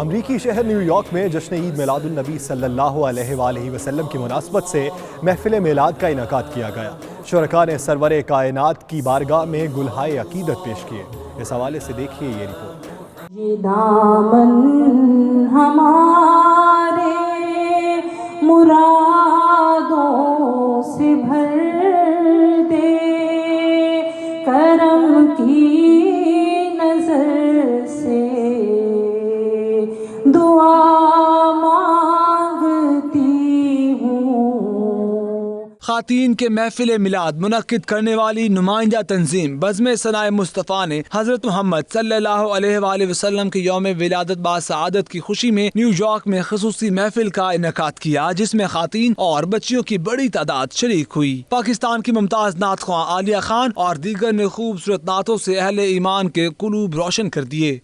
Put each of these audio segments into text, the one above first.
امریکی شہر new York میں جشن عید میلاد النبی صلی اللہ علیہ وآلہ وسلم کی مناسبت سے محفل میلاد کا انعقاد کیا گیا۔ شرکاء نے سرور کائنات کی بارگاہ میں گلہائے عقیدت پیش کیے۔ اس حوالے سے دیکھیے یہ رپورٹ۔ یہ دامن ہمارے مرادوں سے بھر دے، کرم کی نظر سے دعا مانگتی ہوں۔ خواتین کے محفل میلاد منعقد کرنے والی نمائندہ تنظیم بزم ثنائے مصطفیٰ نے حضرت محمد صلی اللہ علیہ وآلہ وسلم کے یوم ولادت باسعادت کی خوشی میں نیو یارک میں خصوصی محفل کا انعقاد کیا، جس میں خواتین اور بچیوں کی بڑی تعداد شریک ہوئی۔ پاکستان کی ممتاز نعت خواں عالیہ خان اور دیگر نے خوبصورت نعتوں سے اہل ایمان کے قلوب روشن کر دیے۔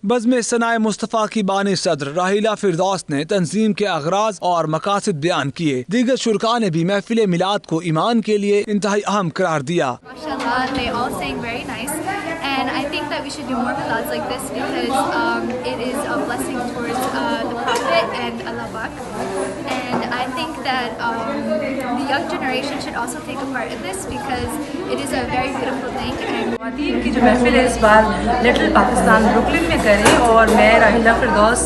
بزم ثنائے مصطفیٰ کی بانی صدر راحیلہ فردوس نے تنظیم کے اغراض اور مقاصد بیان کیے۔ دیگر شرکاء نے بھی محفل میلاد کو ایمان کے لیے انتہائی اہم قرار دیا۔ And I think that we should do more milads like this because it is a blessing towards the Prophet and Allah Pak. And I think that the young generation should also take a part in this because it is a very beautiful thing. And خواتین کی جو محفل ہے اس بار little Pakistan Brooklyn میں کریں، اور میں راحیلہ فردوس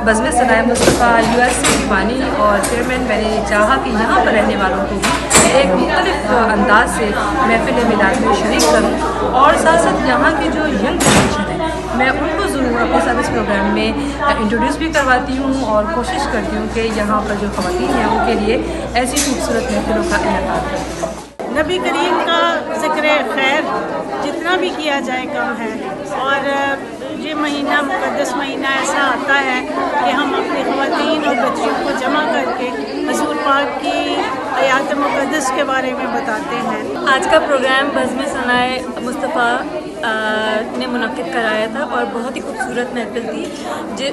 بزم ثنائے مصطفیٰ US کی بانی اور چیئرمین، میں نے چاہا کہ یہاں پر رہنے والوں کو بھی ایک مختلف انداز سے محفل میلاد میں شریک کروں، اور ساتھ ساتھ یہاں کی جو ینگ جنریشن ہے میں ان کو ضرور اپنے ساتھ اس پروگرام میں انٹروڈیوس بھی کرواتی ہوں، اور کوشش کرتی ہوں کہ یہاں پر جو خواتین ہیں ان کے لیے ایسی خوبصورت محفلوں کا انعقاد کروں۔ نبی کریم کا ذکر خیر جتنا بھی کیا جائے کم ہے، اور یہ مہینہ مقدس مہینہ ایسا آتا ہے کہ ہم اپنی خواتین اور بچیوں کو جمع کر کے حضور پاک کی آیات مقدس کے بارے میں بتاتے ہیں۔ آج کا پروگرام بزم ثنائے مصطفیٰ نے منعقد کرایا تھا، اور بہت ہی خوبصورت محفل تھی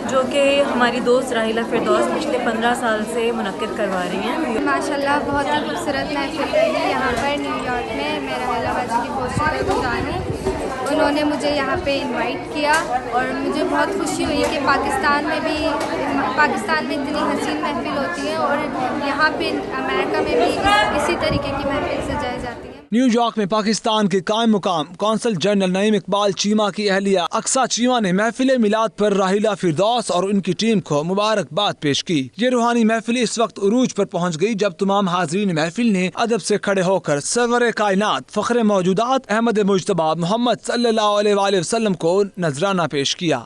جو کہ ہماری دوست راحیلہ فردوس پچھلے 15 سال سے منعقد کروا رہی ہیں۔ ماشاءاللہ بہت ہی خوبصورت محفل رہی یہاں پر نیو یارک میں۔ میں راحیلہ باجی کی بہت شکر گزار ہوں، انہوں نے مجھے یہاں پہ انوائٹ کیا، اور مجھے بہت خوشی ہوئی کہ پاکستان میں اتنی حسین محفل ہوتی ہے، اور یہاں پہ امریکہ میں بھی اسی طریقے کی محفل سجائی جاتی ہے۔ نیو یارک میں پاکستان کے قائم مقام قونصل جنرل نعیم اقبال چیمہ کی اہلیہ اقصیٰ چیمہ نے محفل میلاد پر راحیلہ فردوس اور ان کی ٹیم کو مبارکباد پیش کی۔ یہ روحانی محفل اس وقت عروج پر پہنچ گئی جب تمام حاضرین محفل نے ادب سے کھڑے ہو کر سرور کائنات فخر موجودات احمد مجتبیٰ محمد صلی اللہ علیہ وآلہ وسلم کو نذرانہ پیش کیا۔